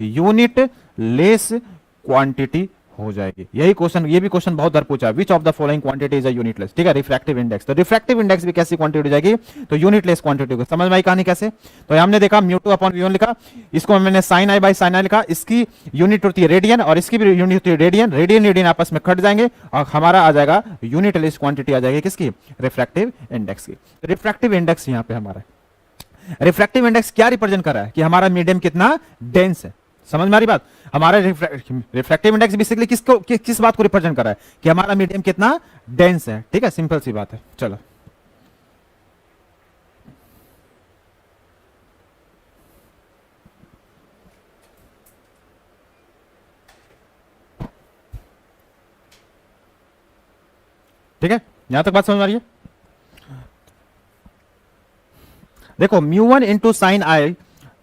Unit less quantity हो जाएगी। यही क्वेश्चन, ये भी क्वेश्चन बहुत बार पूछा है, which of the following quantity is a unitless, ठीक है, रिफ्रैक्टिव इंडेक्स। तो रिफ्रैक्टिव इंडेक्स भी कैसी क्वांटिटी हो जाएगी, तो यूनिटलेस क्वांटिटी होगी। समझ में आई कहानी कैसे? तो हमने देखा म्यू2 अपॉन v1 लिखा, इसको मैंने साइन आई बाई साइन आई लिखा, इसकी यूनिट होती है रेडियन और इसकी भी यूनिट होती है रेडियन, रेडियन रेडियन आपस में कट जाएंगे और हमारा आ जाएगा यूनिटलेस क्वांटिटी आ जाएगी किसकी, रिफ्रैक्टिव इंडेक्स की। रिफ्रैक्टिव इंडेक्स यहां पे हमारा, रिफ्रैक्टिव इंडेक्स क्या रिप्रेजेंट कर रहा है कि हमारा मीडियम कितना डेंस है। समझ में आ रही बात? हमारा रिफ्रैक्टिव इंडेक्स बेसिकली किस बात को रिप्रेजेंट कर रहा है कि हमारा मीडियम कितना डेंस है, ठीक है, सिंपल सी बात है। चलो ठीक है, यहां तक बात समझ में आ रही है? देखो mu one into sine i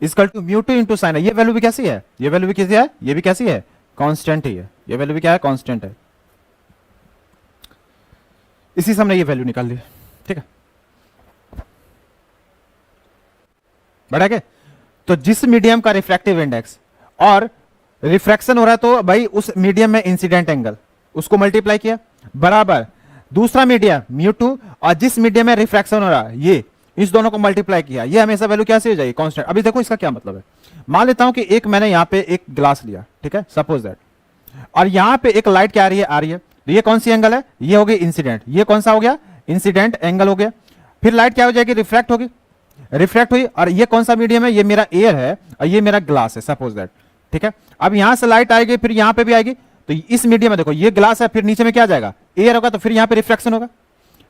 equal to mu two into sine i, ये वैल्यू भी कैसी है, ये वैल्यू भी कैसी है, ये भी कैसी है, कांस्टेंट ही है, ये वैल्यू भी क्या है, कांस्टेंट है। इसी से हमने ये वैल्यू निकाल ली, ठीक है, बढ़ा के। तो जिस मीडियम का रिफ्रैक्टिव इंडेक्स और रिफ्रैक्शन हो रहा है तो भाई उस मीडियम में इंसिडेंट एंगल, उसको मल्टीप्लाई किया बराबर दूसरा मीडियम म्यू2 और जिस मीडियम में रिफ्रैक्शन हो रहा है ये, इस दोनों को मल्टीप्लाई किया, ये हमेशा वैल्यू कैसे हो जाएगी, कांस्टेंट। अभी देखो इसका क्या मतलब है, मान लेता हूं कि एक मैंने यहां पे एक ग्लास लिया, ठीक है, सपोज दैट, और यहां पे एक लाइट क्या आ रही है, तो ये कौन सी एंगल है, ये हो गई इंसिडेंट, ये कौन सा हो गया, इंसिडेंट एंगल हो गया। फिर लाइट क्या हो जाएगी, रिफ्रैक्ट होगी, रिफ्रैक्ट हुई, और ये कौन सा मीडियम है, ये मेरा एयर है और ये मेरा ग्लास है, सपोज दैट, ठीक है। अब यहां से लाइट आएगी, फिर यहां पे भी आएगी, तो इस मीडियम में देखो ये ग्लास है, फिर नीचे में क्या आ जाएगा, एयर होगा, तो फिर यहां पे रिफ्रैक्शन होगा,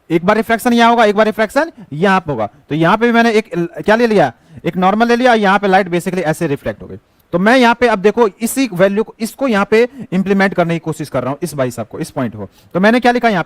एक बार रिफ्रैक्शन यहां होगा, एक बार रिफ्रैक्शन यहां पे होगा। तो यहां पे भी मैंने एक क्या ले लिया, एक नॉर्मल ले लिया, यहां पे लाइट बेसिकली ऐसे रिफ्लेक्ट हो गई। तो मैं यहां पे अब देखो इसी वैल्यू को, इसको यहां पे इंप्लीमेंट करने की कोशिश कर रहा हूं, इस भाई साहब को, इस पॉइंट को। तो मैंने क्या लिखा यहां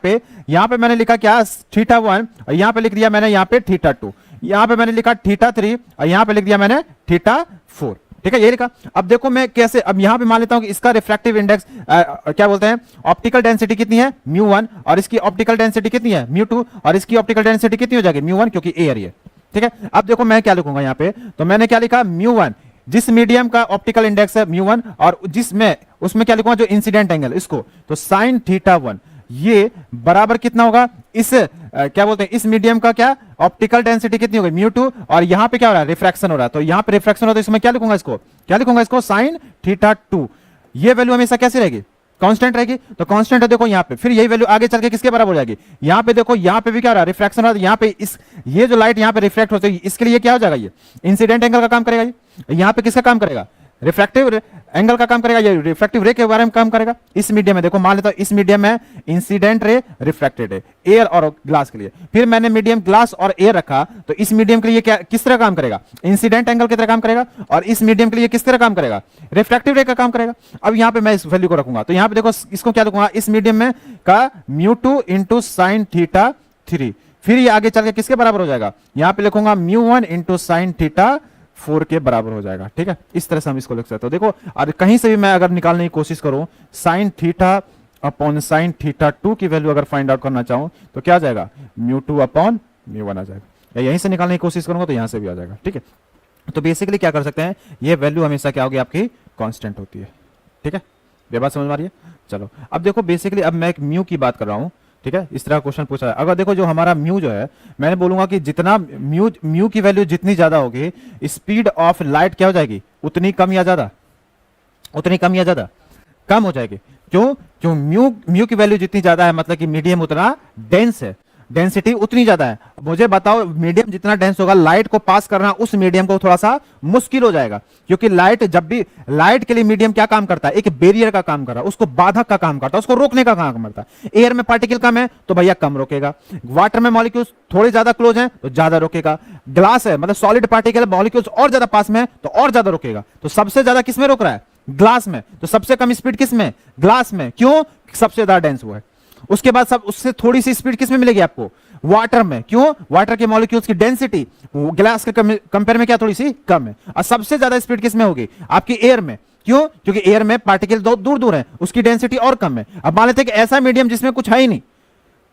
पे मैंने लिखा क्या, θ1, और यहां पे लिख दिया मैंने यहां पे θ2, यहां पे मैंने लिखा θ3 और यहां पे लिख दिया मैंने θ4, ठीक है, ये लिखा। अब देखो मैं कैसे, अब यहां पे मान लेता हूं कि इसका रिफ्रैक्टिव इंडेक्स क्या बोलते हैं, ऑप्टिकल डेंसिटी कितनी है, म्यू1, और इसकी ऑप्टिकल डेंसिटी कितनी है, म्यू2, और इसकी ऑप्टिकल डेंसिटी कितनी हो जाएगी, म्यू1, क्योंकि एयर ये, ठीक है। अब देखो मैं क्या लिखूंगा यहां पे, तो मैंने क्या लिखा, म्यू1 जिस मीडियम का ऑप्टिकल इंडेक्स है म्यू1, और जिसमें उसमें क्या लिखूंगा, जो इंसिडेंट एंगल, इसको, तो साइन θ1 ये बराबर कितना होगा, इस क्या बोलते हैं, इस मीडियम का क्या ऑप्टिकल डेंसिटी कितनी होगी, म्यू2, और यहां पे क्या हो रहा है, रिफ्रैक्शन हो रहा है, तो यहां पे रिफ्रैक्शन हो रहा है, तो इसमें क्या लिखूंगा, इसको क्या लिखूंगा, इसको साइन θ2। ये वैल्यू हमेशा कैसी रहेगी, कांस्टेंट रहेगी। तो कांस्टेंट है देखो यहां पे, फिर यही वैल्यू आगे चल के किसके बराबर हो जाएगी, यहां पे देखो, यहां पे भी क्या हो रहा है, रिफ्रैक्शन हो रहा है, यहां पे इस ये जो लाइट यहां पे रिफ्लेक्ट होती है, इसके लिए क्या हो जाएगा, ये इंसिडेंट एंगल का काम करेगा, ये यहां पे किसका काम करेगा, रिफ्रैक्टिव एंगल का काम करेगा, ये रिफ्रैक्टिव रे के बारे में काम करेगा। इस मीडियम में देखो मान लेता हूं, इस मीडियम में इंसिडेंट रे, रिफ्रैक्टेड रे, एयर और ग्लास के लिए, फिर मैंने मीडियम ग्लास और एयर रखा, तो इस मीडियम के लिए क्या किस तरह काम करेगा, इंसिडेंट एंगल की तरह काम करेगा, और इस मीडियम के लिए किस तरह काम करेगा, रिफ्रैक्टिव रे का काम करेगा। अब यहां पे मैं इस वैल्यू को रखूंगा, तो यहां पे देखो इसको क्या लिखूंगा, इस मीडियम में का म्यू2 इंटू साइन θ3, फिर ये आगे चल के किसके बराबर हो जाएगा, यहां पे लिखूंगा म्यू1 इंटू साइन θ4 के बराबर हो जाएगा, ठीक है। इस तरह से हम इसको लिख सकते हो। देखो और कहीं से भी मैं अगर निकालने की कोशिश करूं, साइन θ अपॉन साइन θ2 की वैल्यू अगर फाइंड आउट करना चाहूं तो क्या आ जाएगा, म्यू2 अपॉन म्यू1 आ जाएगा, या यहीं से निकालने की कोशिश करूंगा तो यहां से भी आ जाएगा, ठीक है। तो बेसिकली क्या कर सकते हैं, ये वैल्यू हमेशा क्या होगी, आपकी कांस्टेंट होती है, ठीक है, ये बात समझ में आ रही है। चलो अब देखो बेसिकली अब मैं एक म्यू की बात कर रहा हूं, ठीक है, इस तरह क्वेश्चन पूछा है। अगर देखो जो हमारा म्यू जो है, मैंने बोलूंगा कि जितना म्यू की वैल्यू जितनी ज्यादा होगी, स्पीड ऑफ लाइट क्या हो जाएगी, उतनी कम या ज्यादा, उतनी कम या ज्यादा, कम हो जाएगी। क्यों, क्यों म्यू की वैल्यू जितनी ज्यादा है मतलब कि मीडियम उतना डेंस है, डेंसिटी उतनी ज्यादा है। मुझे बताओ मीडियम जितना डेंस होगा, लाइट को पास करना उस मीडियम को थोड़ा सा मुश्किल हो जाएगा, क्योंकि लाइट जब भी, लाइट के लिए मीडियम क्या काम करता है, एक बैरियर का काम कर रहा है, उसको बाधक का काम करता है, उसको रोकने का काम करता है। एयर में पार्टिकल कम है तो भैया कम रोकेगा, वाटर में मॉलिक्यूल्स थोड़े ज्यादा क्लोज हैं तो ज्यादा रोकेगा, ग्लास है मतलब सॉलिड पार्टिकल मॉलिक्यूल्स और ज्यादा पास में है तो और ज्यादा रोकेगा। तो सबसे ज्यादा किसमें रोक रहा है, ग्लास में। तो सबसे कम स्पीड किसमें, ग्लास में। क्यों, सबसे ज्यादा डेंस वो है। उसके बाद सब उससे थोड़ी सी स्पीड किसमें मिलेगी आपको, वाटर में। क्यों, वाटर के मॉलिक्यूल्स की डेंसिटी ग्लास के कंपेयर में क्या थोड़ी सी कम है। और सबसे ज्यादा स्पीड किसमें होगी, आपकी एयर में। क्यों, क्योंकि एयर में पार्टिकल दूर दूर है, उसकी डेंसिटी और कम है। अब मान लेते हैं कि ऐसा मीडियम जिसमें कुछ है ही नहीं,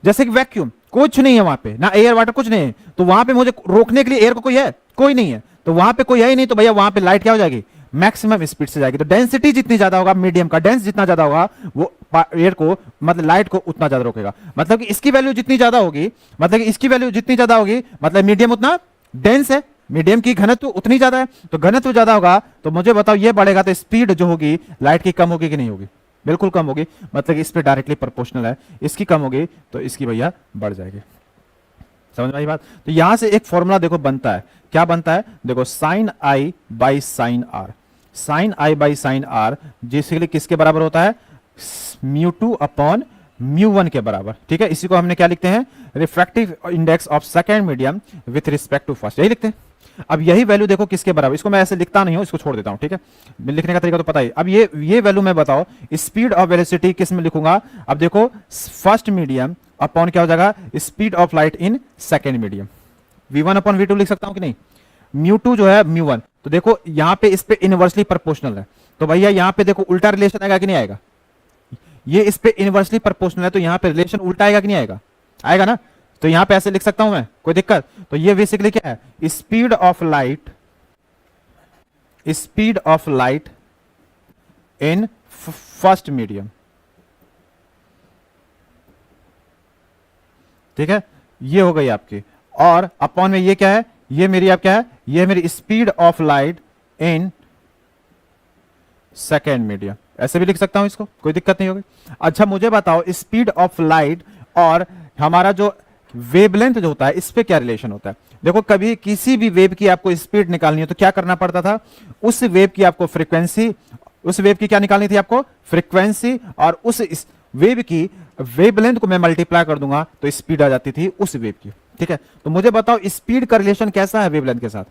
जैसे कि वैक्यूम, कुछ नहीं है वहां पे, ना एयर वाटर कुछ नहीं है, तो वहां पे मुझे रोकने के लिए एयर को कोई है, कोई नहीं है, तो वहां पे कोई है ही नहीं, तो भैया वहां पे लाइट क्या हो जाएगी, मैक्सिमम स्पीड से जाएगी। तो डेंसिटी जितनी ज्यादा होगा, मीडियम का डेंस जितना ज्यादा होगा, वो एयर को मतलब लाइट को उतना ज्यादा रोकेगा। मतलब कि इसकी वैल्यू जितनी ज्यादा होगी, मतलब कि इसकी वैल्यू जितनी ज्यादा होगी, मतलब मीडियम उतना डेंस है, मीडियम की घनत्व उतनी ज्यादा है, तो घनत्व ज्यादा होगा तो मुझे बताओ ये बढ़ेगा तो स्पीड जो होगी लाइट की कम होगी कि नहीं होगी? बिल्कुल कम होगी। मतलब कि इस पे डायरेक्टली प्रोपोर्शनल है, इसकी कम होगी तो इसकी भैया बढ़ जाएगी। समझ में आई बात? तो यहां से एक फॉर्मूला देखो बनता है, क्या बनता है देखो, sine i by sine r. Sine i by sine r basically किसके बराबर होता है? Mu two upon mu one के बराबर। ठीक है, इसी को हमने क्या लिखते हैं? Refractive index of second medium with respect to first, यही लिखते हैं। अब यही वैल्यू देखो किसके बराबर, इसको मैं ऐसे लिखता नहीं हूं, इसको छोड़ देता हूं। ठीक है, लिखने का तरीका तो पता ही। अब ये वैल्यू मैं बताओ, स्पीड ऑफ वेलोसिटी किस में लिखूंगा? अब देखो फर्स्ट मीडियम अपॉन क्या हो जाएगा? Speed of light in second medium. v1 upon v2 लिख सकता हूं कि नहीं? म्यू टू जो है म्यू वन, तो देखो यहां पे इस पे इनवर्सली प्रोपोर्शनल है, तो भैया यहां पे देखो उल्टा रिलेशन आएगा कि नहीं आएगा? ये इस पे इनवर्सली प्रोपोर्शनल है तो यहां पे रिलेशन उल्टा आएगा कि नहीं आएगा? आएगा ना। तो यहां पे ऐसे लिख सकता हूं मैं, कोई दिक्कत? तो ये बेसिकली क्या है? Speed of light, speed of light in first medium. ठीक है, ये हो गई आपकी। और अपॉन में ये क्या है? ये मेरी आप क्या है? ये मेरी speed of light in second medium. ऐसे भी लिख सकता हूं इसको, कोई दिक्कत नहीं होगी। अच्छा मुझे बताओ, स्पीड ऑफ लाइट और हमारा जो वेवलेंथ जो होता है इस पे क्या रिलेशन होता है? देखो कभी किसी भी वेव की आपको स्पीड निकालनी है तो क्या करना पड़ता था? उस वेव की आपको फ्रीक्वेंसी, उस वेव की क्या निकालनी थी आपको? फ्रीक्वेंसी, और उस वेव की वेवलेंथ को मैं मल्टीप्लाई कर दूंगा तो स्पीड आ जाती थी उस वेव की। ठीक है, तो मुझे बताओ स्पीड का रिलेशन कैसा है वेवलेंथ के साथ?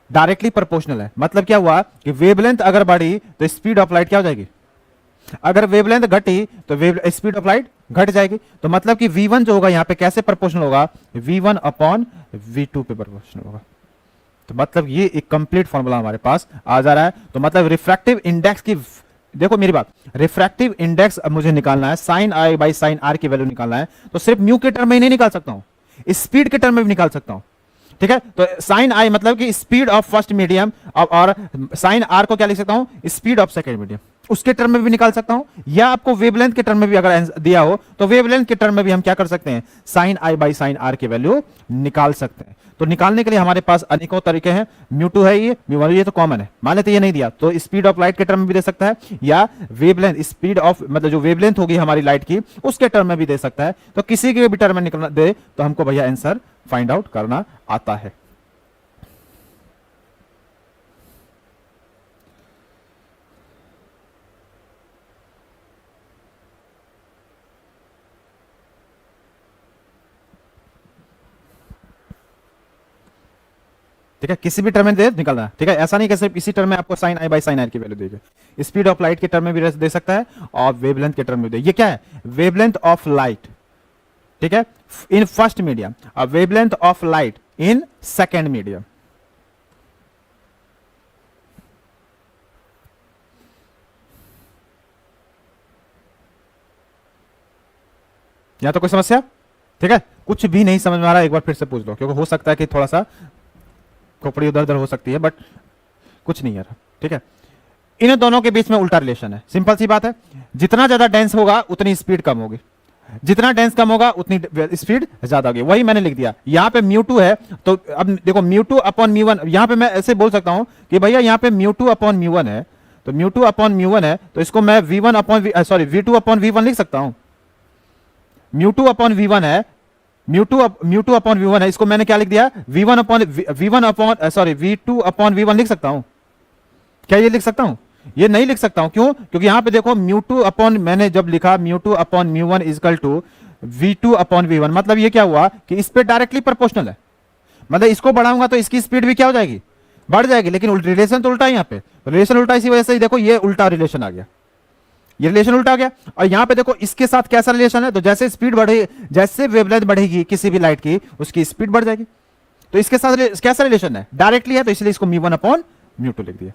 डायरेक्टली प्रोपोर्शनल है। मतलब क्या हुआ कि वेवलेंथ अगर बढ़ी तो स्पीड ऑफ लाइट क्या हो जाएगी? अगर वेवलेंथ घटी तो स्पीड ऑफ लाइट घट जाएगी। तो मतलब कि v1 जो होगा यहां पे कैसे प्रोपोर्शनल होगा? v1 अपॉन v2 पे प्रोपोर्शनल होगा। तो मतलब ये एक कंप्लीट फॉर्मूला हमारे पास आ जा रहा है। तो मतलब रिफ्रैक्टिव इंडेक्स की, देखो मेरी बात, रिफ्रैक्टिव इंडेक्स अब मुझे निकालना है, sine i by sine r की वैल्यू निकालना है, तो सिर्फ म्यू के टर्म में ही नहीं निकाल सकता हूं, स्पीड के टर्म में भी निकाल सकता हूं। ठीक है, तो साइन आई मतलब कि स्पीड ऑफ फर्स्ट मीडियम, और साइन आर को क्या लिख सकता हूं? स्पीड ऑफ सेकंड मीडियम, उसके टर्म में भी निकाल सकता हूं, या आपको वेवलेंथ के टर्म में भी अगर दिया हो तो वेवलेंथ के टर्म में भी हम क्या कर सकते हैं? Sine i by sine r की वैल्यू निकाल सकते हैं। तो निकालने के लिए हमारे पास अनेकों तरीके हैं। म्यू टू है, ये म्यू वन, ये तो कॉमन है, मान लेते ये नहीं दिया तो स्पीड ऑफ लाइट के टर्म में भी दे सकता है, या वेवलेंथ, स्पीड ऑफ मतलब जो वेवलेंथ होगी हमारी लाइट की उसके टर्म में भी दे सकता है। तो किसी के भी टर्म में निकलना दे तो हमको भैया आंसर फाइंड आउट करना आता है। ठीक है, किसी भी टर्म में दे निकलना। ठीक है, ऐसा नहीं कि सिर्फ इसी टर्म में आपको sine i by sine r की वैल्यू देगी। स्पीड ऑफ लाइट के टर्म में भी दे सकता है और वेवलेंथ के टर्म में दे। ये क्या है? वेवलेंथ ऑफ लाइट, ठीक है, इन फर्स्ट मीडियम, और wavelength of light in second medium. यहां तो कोई समस्या? ठीक है, कुछ भी नहीं समझ में आ रहा एक बार फिर से पूछ लो, क्योंकि हो सकता है कि थोड़ा सा खोपड़ी उधर उधर हो सकती है, बट कुछ नहीं है। ठीक है, इन दोनों के बीच में उल्टा रिलेशन है। सिंपल सी बात है, जितना ज्यादा डेंस होगा उतनी स्पीड कम होगी, जितना डेंस कम होगा उतनी स्पीड ज्यादा होगी। वही मैंने लिख दिया। यहां पे म्यू टू है तो अब देखो mu two upon mu one, यहां पे मैं ऐसे बोल सकता हूं कि भैया यहां पे mu two upon mu one है, तो mu two upon mu one है तो इसको मैं v1 upon sorry v2 upon v1 लिख सकता हूं। म्यू टू अपॉन v1 है, म्यू टू अपॉन v1 है, इसको मैंने क्या लिख दिया? v1 upon sorry v2 upon v1 लिख सकता हूं। क्या ये लिख सकता हूं? ये नहीं लिख सकता हूं। क्यों? क्योंकि यहां पे देखो म्यू टू अपॉन, मैंने जब लिखा mu two upon mu one equal to v2 upon v1, मतलब ये क्या हुआ कि इस पे डायरेक्टली प्रोपोर्शनल है, मतलब इसको बढ़ाऊंगा तो इसकी स्पीड भी क्या हो जाएगी? बढ़ जाएगी। लेकिन रिलेशन तो उल्टा है, यहाँ पे रिलेशन उल्टा, इसी वजह से देखो ये उल्टा रिलेशन आ गया, ये रिलेशन उल्टा आ गया। और यहां पे देखो इसके साथ कैसा रिलेशन है? तो जैसे स्पीड बढ़े, जैसे वेवलेंथ बढ़ेगी किसी भी लाइट की, उसकी स्पीड बढ़ जाएगी। तो इसके साथ कैसा रिलेशन है? डायरेक्टली है, तो इसलिए इसको mu one upon mu two लिख दिया।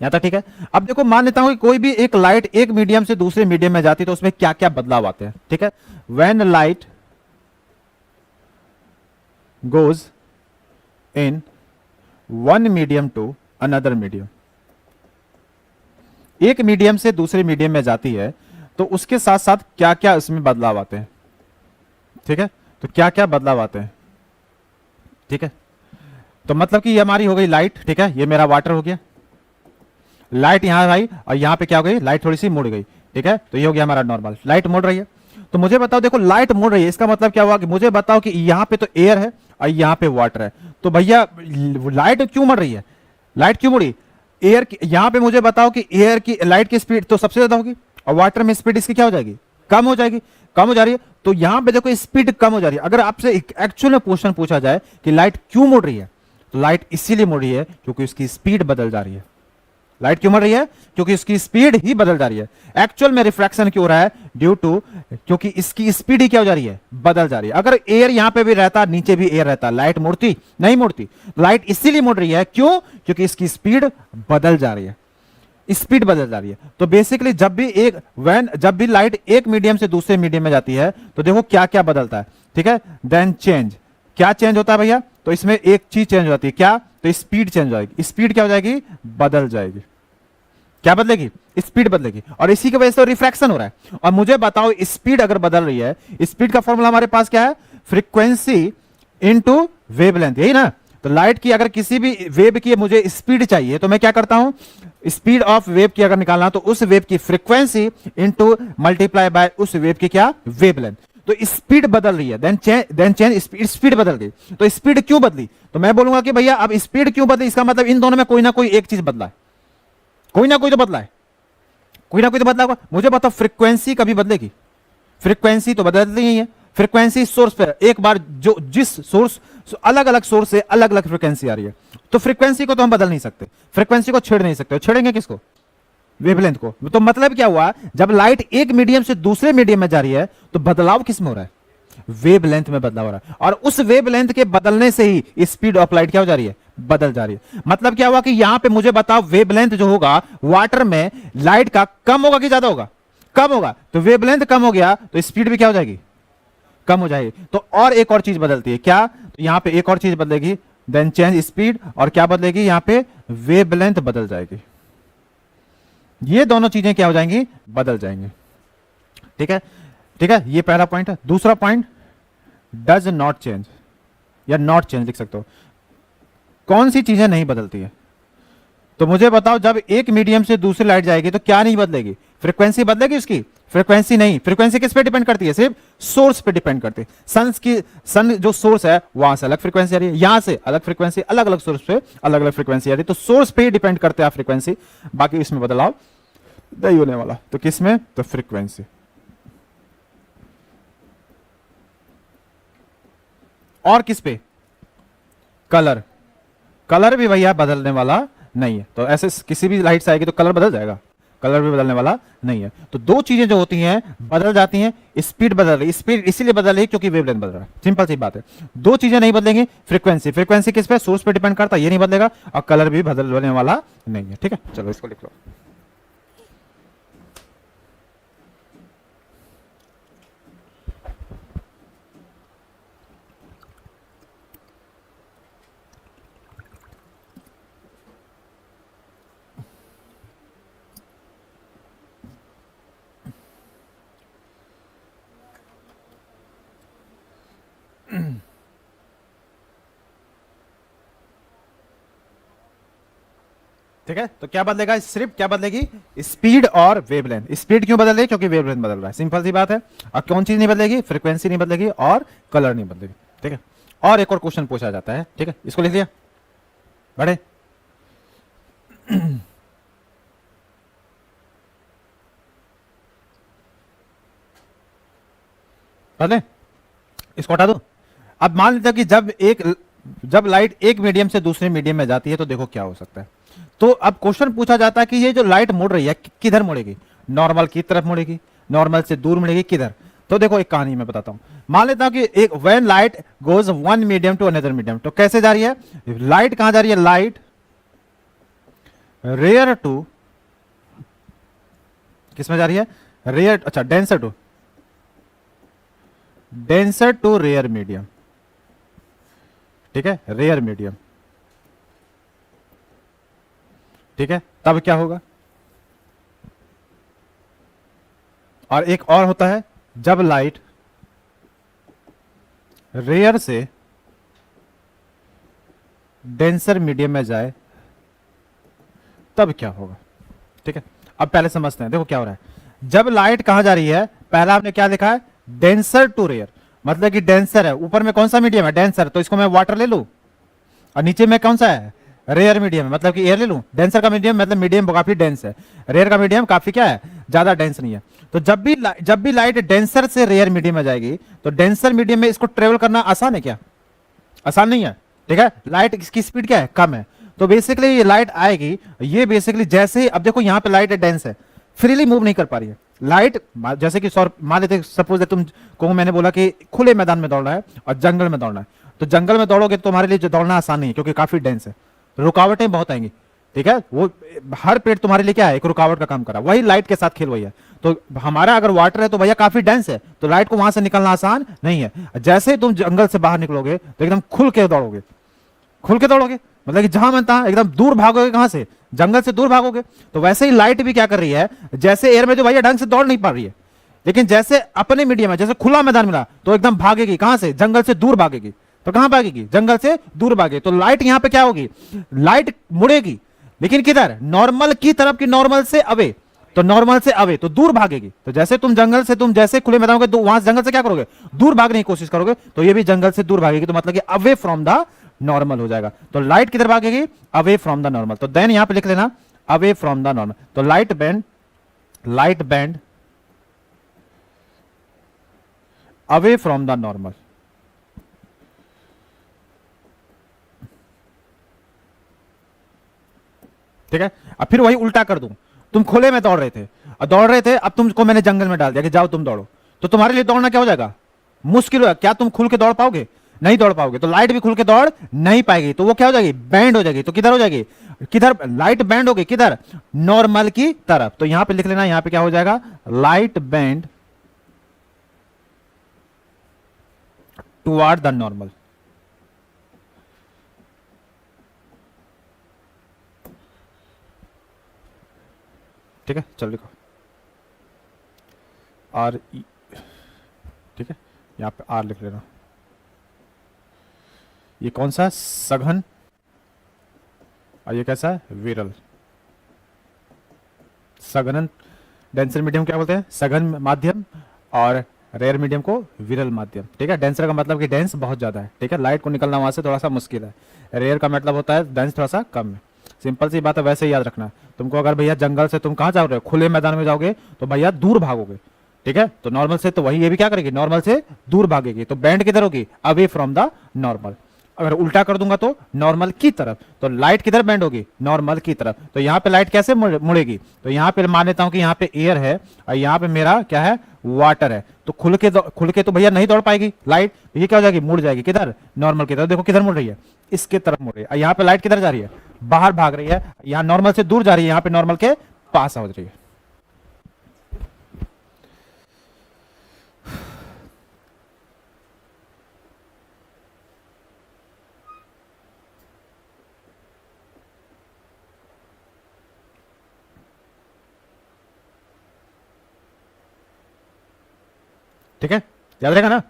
यहां तक ठीक है। अब देखो मान लेता हूं कि कोई भी एक लाइट एक मीडियम से दूसरे मीडियम में जाती है तो उसमें क्या क्या बदलाव आते हैं। ठीक है, when light goes in one medium to another medium, एक मीडियम से दूसरे मीडियम में जाती है तो उसके साथ साथ क्या क्या इसमें बदलाव आते हैं, ठीक है, तो क्या क्या बदलाव आते हैं, ठीक है। तो मतलब कि ये हमारी हो गई लाइट, ठीक है, ये मेरा वाटर हो गया, लाइट यहां भाई, और यहां पे क्या हो गई, लाइट थोड़ी सी मुड़ गई, ठीक है, तो ये हो गया हमारा नॉर्मल, लाइट मुड़ रही है। तो मुझे बताओ, देखो लाइट मुड़ रही है, इसका मतलब क्या हुआ कि मुझे बताओ कि यहां पे तो एयर है और यहां पे वाटर है, तो भैया लाइट क्यों मुड़ रही है, लाइट क्यों मुड़ी, एयर की, यहां पे मुझे बताओ कि एयर की, लाइट की स्पीड तो सबसे ज्यादा होगी और वाटर में स्पीड इसकी क्या हो जाएगी, कम हो जाएगी, कम हो जा रही है। तो यहां पे देखो स्पीड कम हो जा रही है। अगर आपसे एक्चुअल में क्वेश्चन पूछा जाए कि लाइट क्यों मुड़ रही है, तो लाइट इसीलिए मुड़ रही है क्योंकि उसकी स्पीड बदल जा रही है। लाइट क्यों मुड़ रही है, क्योंकि उसकी स्पीड ही बदल जा रही है। एक्चुअल में रिफ्रैक्शन क्यों हो रहा है, ड्यू टू, क्योंकि इसकी स्पीड ही क्या हो जा रही है, बदल जा रही है। अगर एयर यहां पे भी रहता, नीचे भी एयर रहता, लाइट मुड़ती नहीं, मुड़ती। लाइट इसीलिए मुड़ रही है, क्यों, क्योंकि इसकी स्पीड बदल जा रही है, स्पीड बदल जा रही है। तो बेसिकली जब भी लाइट एक मीडियम से दूसरे मीडियम में जाती है तो देखो क्या क्या बदलता है, ठीक है। देन चेंज, क्या चेंज होता है भैया, तो इसमें एक चीज चेंज होती है, क्या, तो स्पीड चेंज हो जाएगी, स्पीड क्या हो जाएगी, बदल जाएगी, क्या बदलेगी, स्पीड बदलेगी। और इसी की वजह से रिफ्रैक्शन हो रहा है। और मुझे बताओ स्पीड अगर बदल रही है, स्पीड का फॉर्मूला हमारे पास क्या है, फ्रीक्वेंसी इनटू वेवलेंथ, यही ना। तो लाइट की अगर किसी भी वेव की मुझे स्पीड चाहिए तो मैं क्या करता हूं, स्पीड ऑफ वेव की अगर निकालना तो उस वेव की फ्रीक्वेंसी इनटू मल्टीप्लाई बाय उस वेव की क्या, वेवलेंथ। तो स्पीड बदल रही है, देन चेंज स्पीड बदल गई। तो स्पीड क्यों बदली, तो मैं बोलूंगा कि भैया अब स्पीड क्यों बदली, इसका मतलब इन दोनों में कोई ना कोई एक चीज बदला है, कोई ना कोई तो बदला है, कोई ना कोई तो बदला होगा। मुझे बताओ फ्रीक्वेंसी कभी बदलेगी, फ्रीक्वेंसी तो बदलती ही है। फ्रीक्वेंसी सोर्स पे एक बार जो जिस सोर्स, अलग अलग सोर्स से अलग अलग फ्रीक्वेंसी आ रही है, तो फ्रीक्वेंसी को तो हम बदल नहीं सकते, फ्रीक्वेंसी को छेड़ नहीं सकते। छेड़ेंगे किसको, वेवलेंथ को। तो मतलब क्या हुआ, जब लाइट एक मीडियम से दूसरे मीडियम में जा रही है तो बदलाव किस में हो रहा है, वेवलेंथ में बदलाव हो रहा है। और उस वेवलेंथ के बदलने से ही स्पीड ऑफ लाइट क्या हो जा रही है, बदल जा रही है। मतलब क्या हुआ कि यहां पे मुझे बताओ वेवलेंथ जो होगा वाटर में लाइट का कम होगा कि ज्यादा होगा, कम होगा। तो वेवलेंथ कम हो गया तो स्पीड भी क्या हो जाएगी, कम हो जाएगी। तो और एक और चीज बदलती है, क्या, तो यहां पे एक और चीज बदलेगी, देन चेंज स्पीड, और क्या बदलेगी, यहां पे वेवलेंथ बदल जाएगी। ये दोनों चीजें क्या हो जाएंगी, बदल जाएंगी, ठीक है, ठीक है। ये पहला पॉइंट है। दूसरा पॉइंट, डज नॉट चेंज या नॉट चेंज लिख सकते हो। कौन सी चीजें नहीं बदलती है, तो मुझे बताओ जब एक मीडियम से दूसरी लाइट जाएगी तो क्या नहीं बदलेगी, फ्रीक्वेंसी बदलेगी उसकी, फ्रीक्वेंसी नहीं। फ्रीक्वेंसी किस पे डिपेंड करती है, सिर्फ सोर्स पे डिपेंड करती है। सन जो सोर्स है वहां से अलग फ्रीक्वेंसी आ रही है, यहां से अलग फ्रीक्वेंसी, अलग अलग सोर्स पे अलग अलग फ्रीक्वेंसी आ रही है। तो सोर्स पे ही डिपेंड करते हैं फ्रीक्वेंसी, बाकी इसमें बदलाव नहीं होने वाला। तो किस में, तो फ्रीक्वेंसी। और किस पे, कलर, कलर भी भैया बदलने वाला नहीं है। तो ऐसे किसी भी लाइट से आएगी तो कलर बदल जाएगा, कलर भी बदलने वाला नहीं है। तो दो चीजें जो होती हैं बदल जाती हैं, स्पीड बदल रही, स्पीड इसीलिए बदल रही क्योंकि वेवलेंथ बदल रहा है, सिंपल सी बात है। दो चीजें नहीं बदलेंगी, फ्रीक्वेंसी, फ्रीक्वेंसी किस पे, सोर्स पे डिपेंड करता है, ये नहीं बदलेगा, और कलर भी बदलने वाला नहीं है, ठीक है। चलो इसको लिख लो। ठीक है, तो क्या बदलेगा, सिर्फ क्या बदलेगी, स्पीड और वेवलेंथ। स्पीड क्यों बदल रही है, क्योंकि वेवलेंथ बदल रहा है, सिंपल सी बात है। और कौन चीज नहीं बदलेगी, फ्रीक्वेंसी नहीं बदलेगी और कलर नहीं बदलेगी, ठीक है। और एक और क्वेश्चन पूछा जाता है, ठीक है, इसको लिख लिया बड़े। पहले इसको हटा दो। अब मान लीजिए कि जब लाइट एक मीडियम से दूसरे मीडियम में जाती है तो देखो क्या हो सकता है। तो अब क्वेश्चन पूछा जाता है कि ये जो लाइट मुड़ रही है किधर मुड़ेगी, नॉर्मल की तरफ मुड़ेगी, नॉर्मल से दूर मुड़ेगी, किधर। तो देखो एक कहानी मैं बताता हूं। मान लेता हूं कि एक when light goes one medium to another medium, तो कैसे जा रही है, लाइट कहां जा रही है, लाइट रेयर टू, किसमें जा रही है, रेयर, अच्छा डेंसर टू रेयर मीडियम, ठीक है, रेयर मीडियम, ठीक है। तब क्या होगा, और एक और होता है जब लाइट रेयर से डेंसर मीडियम में जाए तब क्या होगा। ठीक है, अब पहले समझते हैं। देखो क्या हो रहा है, जब लाइट कहां जा रही है, पहला आपने क्या लिखा है, डेंसर टू रेयर, मतलब कि डेंसर है, ऊपर में कौन सा मीडियम है, डेंसर, तो इसको मैं वाटर ले लूं, और नीचे में कौन सा है, रेयर मीडियम है, मतलब कि एयर ले लूं। डेंसर का मीडियम मतलब मीडियम काफी डेंस है, रेयर का मीडियम काफी क्या है, ज्यादा डेंस नहीं है। तो जब भी लाइट डेंसर से रेयर मीडियम में जाएगी, तो डेंसर मीडियम में इसको ट्रेवल करना आसान है क्या, आसान नहीं है। ठीक है, लाइट की स्पीड क्या है, कम है। तो बेसिकली ये लाइट आएगी, ये बेसिकली जैसे ही, अब देखो यहां पे लाइट डेंस है, फ्रीली मूव नहीं कर पा रही है लाइट। जैसे कि मान लेते सपोज तुम को मैंने बोला कि खुले मैदान में दौड़ना है और जंगल में दौड़ना है, तो जंगल में दौड़ोगे तो तुम्हारे लिए जो दौड़ना आसान नहीं है, क्योंकि काफी डेंस है, रुकावटें बहुत आएंगी। ठीक है, वो हर पेड़ तुम्हारे लिए क्या है, एक रुकावट का काम करा। वही लाइट के साथ खेल वही है। तो हमारा अगर वाटर है तो भैया काफी डेंस है, तो लाइट को वहां से निकलना आसान नहीं है। जैसे ही तुम जंगल से बाहर निकलोगे तो एकदम खुल के दौड़ोगे, खुल के दौड़ोगे, मतलब कि जहां मन तहां एकदम दूर भागोगे, कहां से, जंगल से दूर भागोगे। तो वैसे ही लाइट भी क्या कर रही है, जैसे एयर में तो भैया ढंग से दौड़ नहीं पा रही है, लेकिन जैसे अपने मीडियम में, जैसे खुला मैदान मिला तो एकदम भागेगी, कहां से, जंगल से दूर भागेगी। तो कहां भागेगी, जंगल से दूर भागे। तो लाइट यहां पे क्या होगी, लाइट मुड़ेगी, लेकिन किधर, नॉर्मल की तरफ, की नॉर्मल से अवे, तो नॉर्मल से अवे तो दूर भागेगी। तो जैसे तुम जंगल से, तुम जैसे खुले मैदान में वहां जंगल से क्या करोगे, दूर भागने की कोशिश करोगे, तो ये भी जंगल से दूर भागेगी, तो मतलब कि अवे फ्रॉम द नॉर्मल हो जाएगा। तो लाइट किधर भागेगी, अवे फ्रॉम द नॉर्मल। तो देन यहां पे लिख लेना अवे फ्रॉम द नॉर्मल। तो light band away from the normal. ठीक है, अब फिर वही उल्टा कर दूं, तुम खुले में दौड़ रहे थे, अब तुमको मैंने जंगल में डाल दिया कि जाओ तुम दौड़ो, तो तुम्हारे लिए दौड़ना क्या हो जाएगा, मुश्किल होगा। क्या तुम खुल के दौड़ पाओगे, नहीं दौड़ पाओगे। तो लाइट भी खुल के दौड़ नहीं पाएगी, तो वो क्या हो जाएगी, बैंड हो जाएगी। तो किधर हो जाएगी, किधर लाइट बैंड होगी, किधर, नॉर्मल की तरफ। तो यहां पे लिख लेना, यहां पे क्या हो जाएगा, light band toward the normal. ठीक है, चलो लिखो आर ई। ठीक है, यहां पे आर लिख लेना। ये कौन सा, सघन, और ये कैसा है, विरल। सघन डेंसर मीडियम क्या बोलते हैं, सघन माध्यम, और रेयर मीडियम को विरल माध्यम। ठीक है, डेंसर का मतलब कि डेंस बहुत ज्यादा है। ठीक है, लाइट को निकलना वहां से थोड़ा सा मुश्किल है। रेयर का मतलब होता है डेंस थोड़ा सा कम है। सिंपल सी बात है, वैसे ही याद रखना। तुमको अगर भैया जंगल से तुम कहां जा रहे हो, खुले मैदान में जाओगे, तो भैया दूर भागोगे। ठीक है, तो नॉर्मल से, तो वही ये भी क्या करेगी, नॉर्मल से दूर भागेगी। तो बैंड किधर होगी, अवे फ्रॉम द नॉर्मल। अगर उल्टा कर दूंगा तो नॉर्मल की तरफ। तो लाइट किधर बैंड होगी, नॉर्मल की तरफ। तो यहां पे लाइट कैसे मुड़ेगी, तो यहां पे मान लेता हूं कि यहां पे एयर है और यहां पे मेरा क्या है, वाटर है। तो खुल के तो भैया नहीं दौड़ पाएगी लाइट, तो ये क्या हो जाएगी, मुड़ जाएगी, किधर, नॉर्मल की तरफ। देखो किधर मुड़ रही है, इसके तरफ मुड़ रही है। यहां पे लाइट किधर जा रही है, बाहर भाग रही है, यहां नॉर्मल से दूर जा रही है, यहां पे नॉर्मल के पास आ रही है। ठीक है, याद रहेगा ना।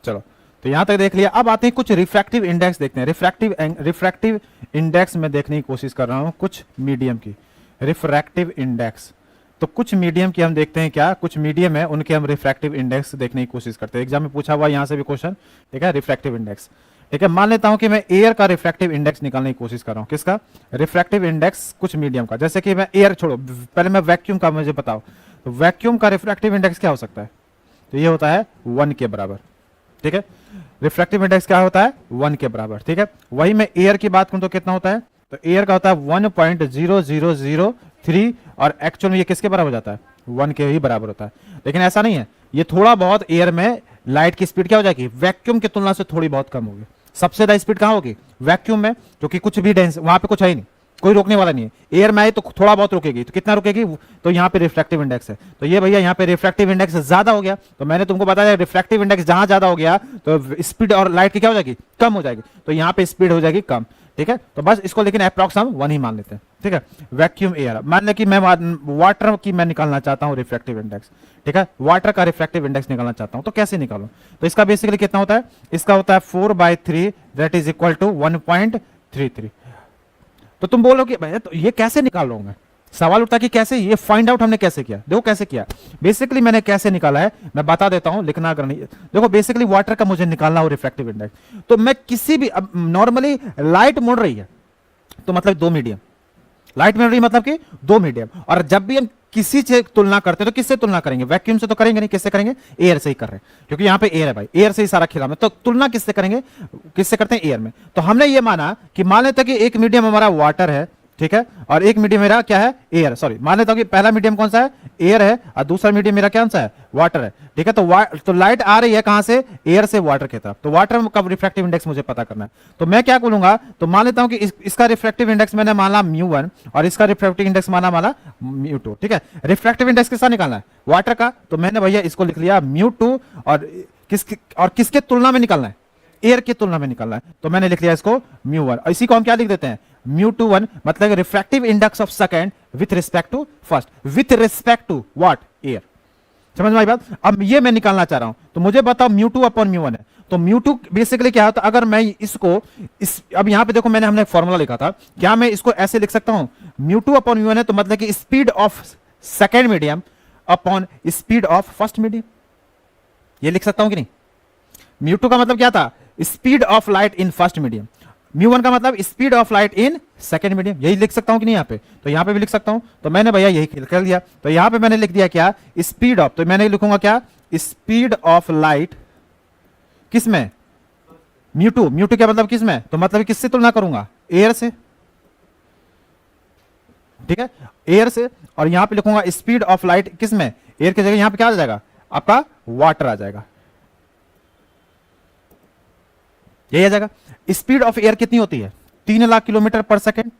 चलो, तो यहां तक देख लिया। अब आते हैं कुछ रिफ्रैक्टिव इंडेक्स देखते हैं। रिफ्रैक्टिव इंडेक्स में देखने की कोशिश कर रहा हूं कुछ मीडियम की रिफ्रैक्टिव इंडेक्स। तो कुछ मीडियम की हम देखते हैं, क्या कुछ मीडियम है उनके हम रिफ्रैक्टिव इंडेक्स देखने की कोशिश करते हैं। एग्जाम में पूछा हुआ यहां से भी क्वेश्चन। ठीक है, रिफ्रैक्टिव इंडेक्स। ठीक है, मान लेता हूं कि मैं एयर का रिफ्रैक्टिव इंडेक्स निकालने की कोशिश कर रहा हूं। किसका, रिफ्रैक्टिव इंडेक्स कुछ मीडियम का। जैसे कि मैं एयर छोड़ो, पहले मैं वैक्यूम का मुझे बताओ, तो वैक्यूम का रिफ्रैक्टिव इंडेक्स क्या हो सकता है, तो ये होता है 1 के बराबर। ठीक है, रिफ्रैक्टिव इंडेक्स क्या होता है, 1 के बराबर। ठीक है, वही मैं एयर की बात करूं तो कितना होता है, तो एयर का होता है 1.0003, और एक्चुअल में ये किसके बराबर हो जाता है, 1 के ही बराबर होता है। लेकिन ऐसा नहीं है, ये थोड़ा बहुत एयर में लाइट की स्पीड क्या हो जाएगी, वैक्यूम की तुलना से थोड़ी बहुत कम होगी। सबसे ज्यादा स्पीड कहां होगी, वैक्यूम में, क्योंकि कुछ भी डेंस वहां पे कुछ है ही नहीं, कोई रोकने वाला नहीं है। एयर में आए तो थोड़ा बहुत रुकेगी, तो कितना रुकेगी, तो यहाँ पे रिफ्रैक्टिव इंडेक्स है। तो ये भैया यहाँ पे रिफ्रैक्टिव इंडेक्स ज्यादा हो गया, तो मैंने तुमको बताया रिफ्रैक्टिव इंडेक्स जहां ज्यादा हो गया तो स्पीड और लाइट की क्या हो जाएगी, कम हो जाएगी। तो यहाँ पे स्पीड हो जाएगी कम। ठीक है, तो बस इसको लेकिन अप्रॉक्स हम 1 ही मान लेते हैं, ठीक है। वैक्यूम एयर, मान लें कि मैं वाटर की मैं निकालना चाहता हूं रिफ्रैक्टिव इंडेक्स, ठीक है, वाटर का रिफ्रैक्टिव इंडेक्स निकालना चाहता हूं, तो कैसे निकालूं? तो इसका बेसिकली कितना होता है, इसका होता है 4/3 दैट इज इक्वल टू 1.33। तो तुम बोलोगे भाई तो ये कैसे निकाल रहा हूं मैं, सवाल उठता कि कैसे, ये फाइंड आउट हमने कैसे किया? देखो कैसे किया, बेसिकली मैंने कैसे निकाला है मैं बता देता हूं, लिखना अगर नहीं। देखो बेसिकली वाटर का मुझे निकालना हो रिफ्रैक्टिव इंडेक्स, तो मैं किसी भी, अब नॉर्मली लाइट मुड़ रही है तो मतलब 2 मीडियम, लाइट मिल रही मतलब कि 2 मीडियम, और जब भी हम किसी से तुलना करते हैं तो किससे तुलना करेंगे? वैक्यूम से तो करेंगे नहीं, किससे करेंगे? एयर से ही कर रहे हैं, क्योंकि यहां पे एयर है भाई, एयर से ही सारा खिला में, तो तुलना किससे करेंगे? किससे करते हैं? एयर में। तो हमने ये माना कि मान लेते कि एक मीडियम हमारा वाटर है, ठीक है, और एक मीडियम मेरा क्या है? एयर। सॉरी, मान लेता हूं कि पहला मीडियम कौन सा है? एयर है, और दूसरा मीडियम मेरा कौन सा है? वाटर है, ठीक है। तो लाइट आ रही है कहां से? एयर से वाटर की तरफ, तो वाटर का रिफ्रैक्टिव इंडेक्स मुझे पता करना है, तो मैं क्या बोलूंगा, तो मान लेता हूं कि इसका रिफ्रैक्टिव इंडेक्स मैंने माना μ1 और इसका रिफ्रैक्टिव इंडेक्स माना μ2, ठीक है। रिफ्रैक्टिव इंडेक्स किसका निकालना है? वाटर का, तो मैंने भैया इसको लिख लिया μ2, और किसके तुलना में निकालना है? एयर की तुलना में निकालना है, तो मैंने लिख लिया इसको μ1, और इसी को हम क्या लिख देते हैं? μ21, मतलब refractive index of second with respect to first, with respect to what? Air. समझ में आई बात? अब ये मैं निकालना चाह रहा हूं, तो मुझे बताओ μ2 अपॉन μ1 है, तो μ2 बेसिकली क्या होता है? अगर मैं इसको अब यहां पे देखो हमने एक फॉर्मूला लिखा था, क्या मैं इसको ऐसे लिख सकता हूं? μ2 अपॉन μ1 है तो मतलब कि speed of second medium upon speed of first medium, ये लिख सकता हूं कि नहीं? μ2 का मतलब क्या था? Speed of light in first medium, μ1 का मतलब speed of light in second medium, यही लिख सकता हूं कि नहीं यहाँ पे? तो यहाँ पे भी लिख सकता हूं, तो मैंने भैया यही कर दिया, तो यहाँ पे मैंने लिख दिया क्या? स्पीड ऑफ, तो मैंने लिखूंगा क्या? स्पीड ऑफ लाइट किस में? μ2, μ2 क्या मतलब किस में? तो मतलब किससे तुलना करूंगा? एयर से, ठीक है, एयर से। और यहां पे लिखूंगा स्पीड ऑफ लाइट किस में? एयर की जगह यहां पे क्या आ जाएगा? आपका वाटर आ जाएगा, यही आ जाएगा। स्पीड ऑफ एयर कितनी होती है? 3 लाख किलोमीटर पर सेकेंड,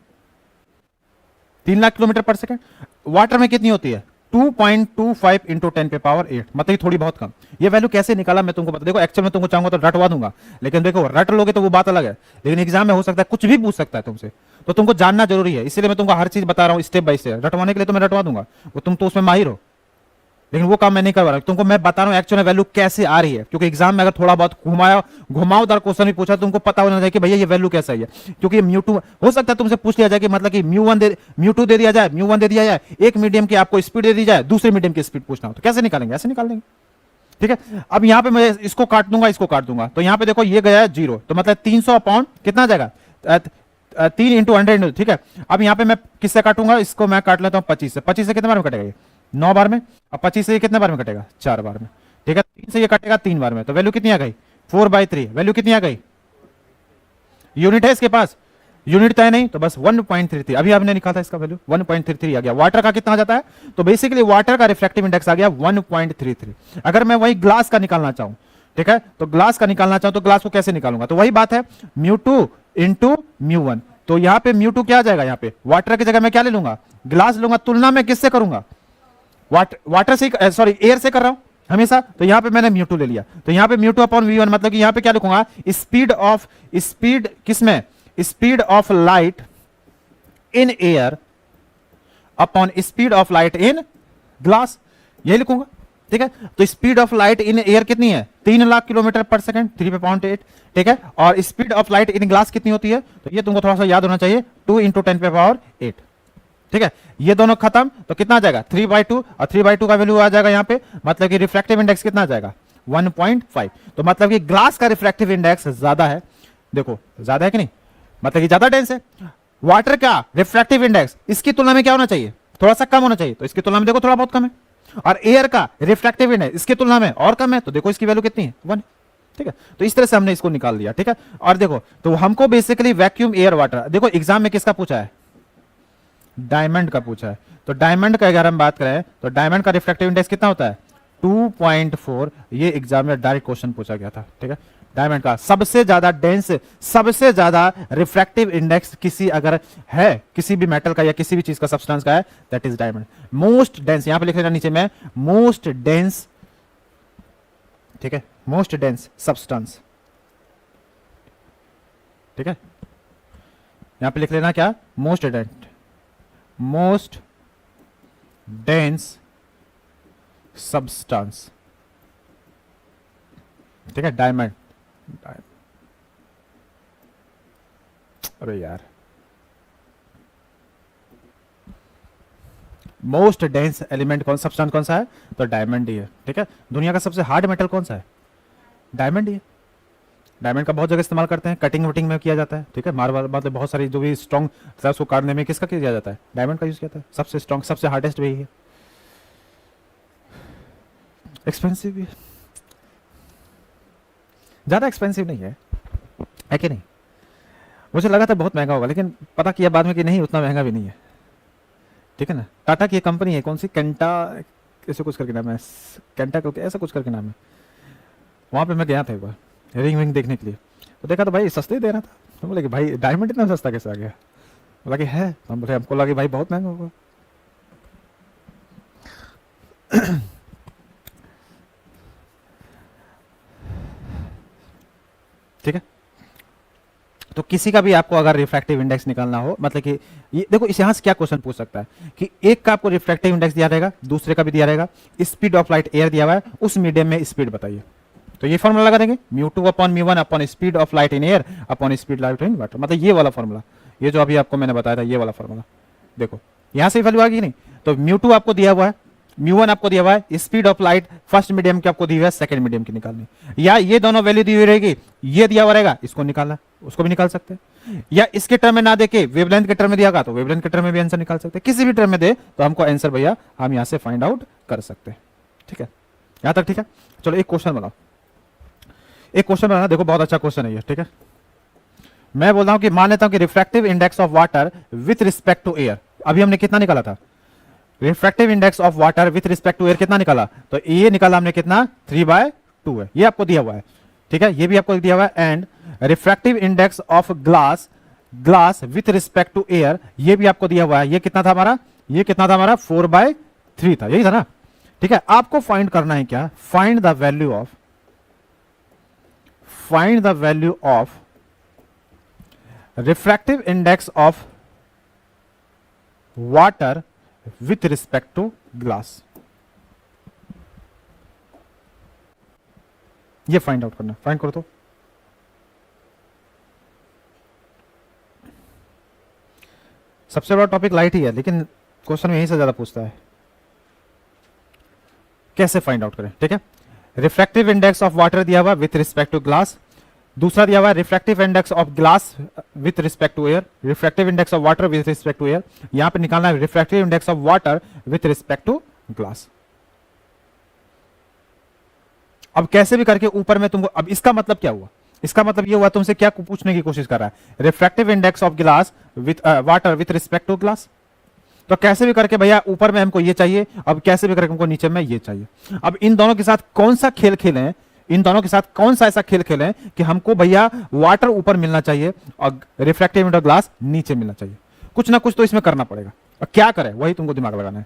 3 लाख किलोमीटर पर सेकेंड। वाटर में कितनी होती है? 2.25 इंटू 10 पे पावर 8, मतलब थोड़ी बहुत कम। ये वैल्यू कैसे निकाला मैं तुमको बता, देखो एक्चुअल में तुमको चाहूंगा तो रटवा दूंगा, लेकिन देखो रट लोगे तो वो बात अलग है, लेकिन एग्जाम में हो सकता है कुछ भी पूछ सकता है तुमसे, तो तुमको जानना जरूरी है, इसलिए मैं तुमको हर चीज बता रहा हूं स्टेप बाय स्टेप। रटवाने के लिए तो मैं रटवा दूंगा, वो तुम तो उसमें माहिर हो, लेकिन वो काम मैं नहीं करवा रहा, तुमको मैं बता रहा हूं एक्चुअल में वैल्यू कैसे आ रही है, क्योंकि एग्जाम में अगर थोड़ा बहुत घुमावदार क्वेश्चन भी पूछा, तुमको पता होना चाहिए कि भैया ये वैल्यू कैसा है, क्योंकि μ2 हो सकता है तुमसे पूछ लिया जाए कि मतलब कि μ2 दे दिया जाए, μ1 दे दिया जाए, एक मीडियम की आपको स्पीड दे दी जाए, दूसरे मीडियम की स्पीड पूछना हो, तो कैसे निकालेंगे? ऐसे निकाल देंगे, ठीक है। अब यहां पे मैं इसको काट दूंगा, इसको काट दूंगा, तो यहां पे देखो ये गया 0, तो मतलब 300 अपॉन कितना जाएगा? 3 इंटू 100, ठीक है। अब यहां पे मैं किससे काटूंगा? इसको मैं काट लेता हूं 25 से, 25 से कितने बार में कटेगा? ये 9 बार में। अब 25 से ये कितने बार में कटेगा? 4 बार में, ठीक है। 3 से ये कटेगा 3 बार में, तो वैल्यू कितनी आ गई? 4/3। वैल्यू कितनी आ गई? यूनिट है इसके पास? यूनिट तय नहीं, तो बस 1.33, अभी आपने लिखा था इसका वैल्यू 1.33 आ गया। वाटर का कितना आ जाता है? तो बेसिकली वाटर का रिफ्रैक्टिव इंडेक्स आ गया 1.33। अगर मैं वही ग्लास का निकालना चाहूं, ठीक है, तो ग्लास का निकालना चाहूं तो ग्लास को कैसे निकालूंगा? तो वही बात है μ2 इंटू μ1, तो यहां पे μ2 क्या आ जाएगा? यहां पे वाटर की जगह मैं क्या ले लूंगा? ग्लास लूंगा। तुलना में किससे करूंगा? वाटर से, सॉरी एयर से कर रहा हूं हमेशा, तो यहां पे मैंने μ2 ले लिया, तो यहां पे μ2 अपॉन v1, मतलब कि यहां पे क्या लिखूंगा? स्पीड किसमें? Speed of light in air upon speed of light in glass, ये लिखूंगा, ठीक है। तो speed of light in air कितनी है? 3 लाख किलोमीटर पर सेकंड, 3/8, ठीक है। और speed of light in glass कितनी होती है? तो ये तुमको थोड़ा सा याद होना चाहिए, 2 इंटू 10 पे पावर 8, ठीक है। ये दोनों खत्म, तो कितना आ जाएगा? 3/2, और 3/2 का वैल्यू आ जाएगा यहां पे, मतलब कि रिफ्रैक्टिव इंडेक्स कितना आ जाएगा? 1.5। तो मतलब कि ग्लास का रिफ्रैक्टिव इंडेक्स ज्यादा है, देखो ज्यादा है कि नहीं, मतलब कि ज्यादा डेंस है। वाटर का रिफ्रैक्टिव इंडेक्स इसकी तुलना में क्या होना चाहिए? थोड़ा सा कम होना चाहिए, तो इसकी तुलना में देखो थोड़ा बहुत कम है। और एयर का रिफ्रैक्टिव इंडेक्स इसकी तुलना में और कम है, तो देखो इसकी वैल्यू कितनी है? 1, ठीक है। तो इस तरह से हमने इसको निकाल दिया, ठीक है। और देखो, तो हमको बेसिकली वैक्यूम एयर वाटर, देखो एग्जाम में किसका पूछा है? डायमंड का पूछा है। तो डायमंड का अगर हम बात करें तो डायमंड का रिफ्रैक्टिव इंडेक्स कितना होता है? 2.4। ये एग्जाम में डायरेक्ट क्वेश्चन पूछा गया था, ठीक है। डायमंड का सबसे ज्यादा डेंस, सबसे ज्यादा रिफ्रैक्टिव इंडेक्स किसी अगर है किसी भी मेटल का या किसी भी चीज का, सब्सटेंस का है, that is diamond. Most dense, यहां पे लिख लेना नीचे में, मोस्ट डेंस, ठीक है, मोस्ट डेंस सब्सटेंस, ठीक है। यहां पे लिख लेना क्या, मोस्ट डेंस सब्सटेंस, ठीक है, डायमंड। अरे यार, मोस्ट डेंस एलिमेंट कौन, सब्सटेंस कौन सा है, तो डायमंड ही है, ठीक है। दुनिया का सबसे हार्ड मेटल कौन सा है, डायमंड ही है। डायमंड का बहुत जगह इस्तेमाल करते हैं, कटिंग वटिंग में किया जाता है, ठीक है। मार्बल मतलब बहुत सारी जो भी स्ट्रॉन्ग था उसको काटने में किसका किया जाता है, डायमंड का यूज किया जाता है। सबसे स्ट्रॉन्ग सबसे हार्डेस्ट वही है, एक्सपेंसिव भी है, ज्यादा एक्सपेंसिव नहीं है कि नहीं। मुझे लगा था बहुत महंगा होगा, लेकिन पता किया बाद में कि नहीं, उतना महंगा भी नहीं है, ठीक है ना। टाटा की कंपनी है, कौन सी, कैंटा ऐसे कुछ करके नाम है, कैंटा करके ऐसा कुछ करके नाम है। वहां पे मैं गया था एक बार रिंग विंग देखने के लिए, तो देखा तो भाई सस्ते ही दे रहा था। तो बोले कि भाई डायमंड इतना सस्ता कैसे आ गया, बोला कि है, तो हम बोले हमको लगा कि भाई बहुत महंगा होगा। ठीक है, तो किसी का भी आपको अगर रिफ्रैक्टिव इंडेक्स निकालना हो, मतलब कि ये देखो इस यहां से क्या क्वेश्चन पूछ सकता है कि एक का आपको रिफ्रैक्टिव इंडेक्स दिया रहेगा, दूसरे का भी दिया रहेगा, स्पीड ऑफ लाइट एयर दिया हुआ है, उस मीडियम में स्पीड बताइए। तो ये फॉर्मूला लगा देंगे, μ2 upon μ1 upon speed of light in air upon speed light in water, मतलब ये वाला फॉर्मूला, ये जो अभी आपको मैंने बताया था ये वाला फॉर्मूला। देखो यहां से वैल्यू आ गई नहीं, तो μ2 आपको दिया हुआ है, μ1 आपको दिया हुआ है, speed of light first medium की आपको दी हुई है, सेकंड मीडियम की निकालनी, या ये दोनों वैल्यू दी हुई रहेगी, ये दिया हुआ रहेगा, इसको निकालना, उसको भी निकाल सकते हैं, या इसके टर्म में ना देके वेवलेंथ के टर्म में दिया गया तो वेवलेंथ के टर्म में भी आंसर निकाल सकते हैं, किसी भी टर्म में दे तो हमको आंसर भैया हम यहां से फाइंड आउट कर सकते हैं, ठीक है, यहां तक ठीक है। चलो एक क्वेश्चन बनाओ, एक क्वेश्चन बनाना, देखो बहुत अच्छा क्वेश्चन है ये, ठीक है। मैं बोल रहा हूं कि मान लेता हूं कि refractive index of water with respect to air, अभी हमने कितना निकाला था, refractive index of water with respect to air कितना निकाला, तो ये निकाला हमने कितना 3/2 है, ये आपको दिया हुआ है, ठीक है, ये भी आपको दिया हुआ है। And refractive index of glass with respect to air, ये भी आपको दिया हुआ है, ये कितना था हमारा, ये कितना था हमारा 4/3 था, यही था ना, ठीक है। आपको फाइंड करना है क्या, find the value of refractive index of water with respect to glass, ये फाइंड आउट करना, फाइंड करो तो। सबसे बड़ा टॉपिक लाइट ही है, लेकिन क्वेश्चन में यहीं से ज्यादा पूछता है, कैसे फाइंड आउट करें, ठीक है। रिफ्रैक्टिव इंडेक्स ऑफ वाटर दिया हुआ विथ रिस्पेक्ट टू ग्लास, दूसरा दिया हुआ है refractive index of glass with respect to air, refractive index of water with respect to air, यहां पे निकालना है refractive index of water with respect to glass. अब कैसे भी करके ऊपर में तुमको, अब इसका मतलब क्या हुआ, इसका मतलब ये हुआ तुमसे क्या पूछने की कोशिश कर रहा है, refractive index of glass with water with respect to glass, तो कैसे भी करके भैया ऊपर में हमको ये चाहिए, अब कैसे भी करके हमको नीचे में ये चाहिए। अब इन दोनों के साथ कौन सा खेल खेलें, इन दोनों के साथ कौन सा ऐसा खेल खेलें कि हमको भैया वाटर ऊपर मिलना चाहिए और रिफ्रैक्टिव इंडेक्स ग्लास नीचे मिलना चाहिए, कुछ ना कुछ तो इसमें करना पड़ेगा, और क्या करें वही तुमको दिमाग लगाना है।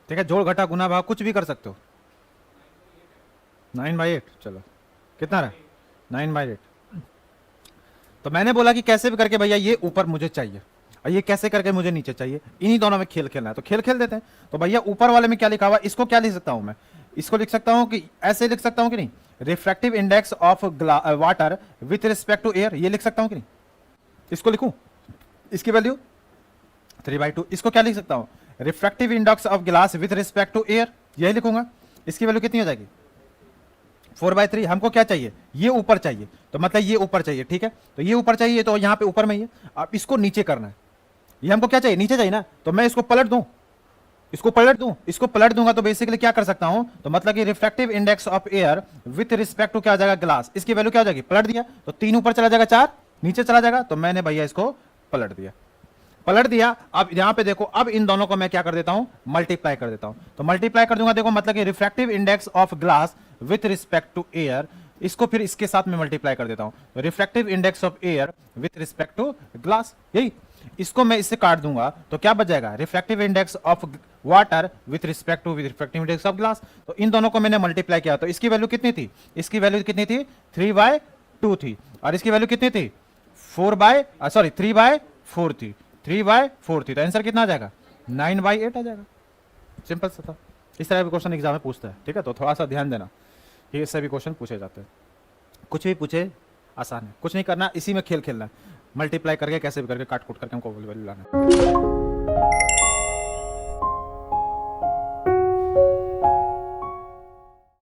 ठीक है, जोड़ घटा गुना भाग कुछ भी कर सकते हो। 9/8, चलो कितना रहा 9/8। तो मैंने बोला कि कैसे भी करके भैया ये ऊपर मुझे चाहिए और ये कैसे करके मुझे नीचे चाहिए, इन्हीं दोनों में खेल खेलना है, तो खेल खेल देते हैं। तो भैया ऊपर वाले में क्या लिखा हुआ, इसको क्या लिख सकता हूं मैं, इसको लिख सकता हूं कि ऐसे लिख सकता हूं कि नहीं, refractive index of water with respect to air, ये लिख सकता हूं कि नहीं, इसको लिखूं, इसकी वैल्यू 3/2, इसको क्या लिख सकता हूं, refractive index of glass with respect to air, यही लिखूंगा, इसकी वैल्यू कितनी हो जाएगी 4/3। हमको क्या चाहिए, ये ऊपर चाहिए, तो मतलब ये ऊपर चाहिए, ठीक है, तो ये ऊपर चाहिए, तो यहां पे ऊपर में ही है। अब इसको नीचे करना है, ये हमको क्या चाहिए, नीचे चाहिए ना, तो मैं इसको पलट दूं, इसको पलट दूंगा, तो बेसिकली क्या कर सकता हूं, तो मतलब कि refractive index of air with respect to क्या हो जाएगा ग्लास, इसकी वैल्यू क्या हो जाएगी, पलट दिया तो 3 ऊपर चला जाएगा, 4 नीचे चला जाएगा, तो मैंने भैया इसको पलट दिया। पलट दिया। अब यहां पे देखो, अब इन दोनों को मैं क्या कर देता हूं, मल्टीप्लाई कर देता हूं। तो मल्टीप्लाई कर दूंगा, देखो मतलब कि refractive index of glass with respect to air, इसको फिर इसके साथ में मल्टीप्लाई कर देता हूं। तो refractive index of air with respect to glass, यही। इसको मैं इससे काट दूंगा तो क्या बच जाएगा, refractive index of water with respect to refractive index of glass. तो इन दोनों को मैंने मल्टीप्लाई किया, तो इसकी वैल्यू कितनी थी, इसकी वैल्यू कितनी थी, 3/2 थी, और इसकी वैल्यू कितनी थी, 3/4 थी, 3/4 थी। तो आंसर कितना आ जाएगा, 9/8 आ जाएगा। सिंपल सा था। इस तरह के क्वेश्चन एग्जाम में पूछता है, ठीक है। तो थोड़ा सा ध्यान देना, ये इससे भी क्वेश्चन पूछे जाते हैं। कुछ भी पूछे आसान है, कुछ नहीं करना, इसी में खेल खेलना है, मल्टीप्लाई करके कैसे भी करके काट कूट करके हमको वैल्यू लाना है।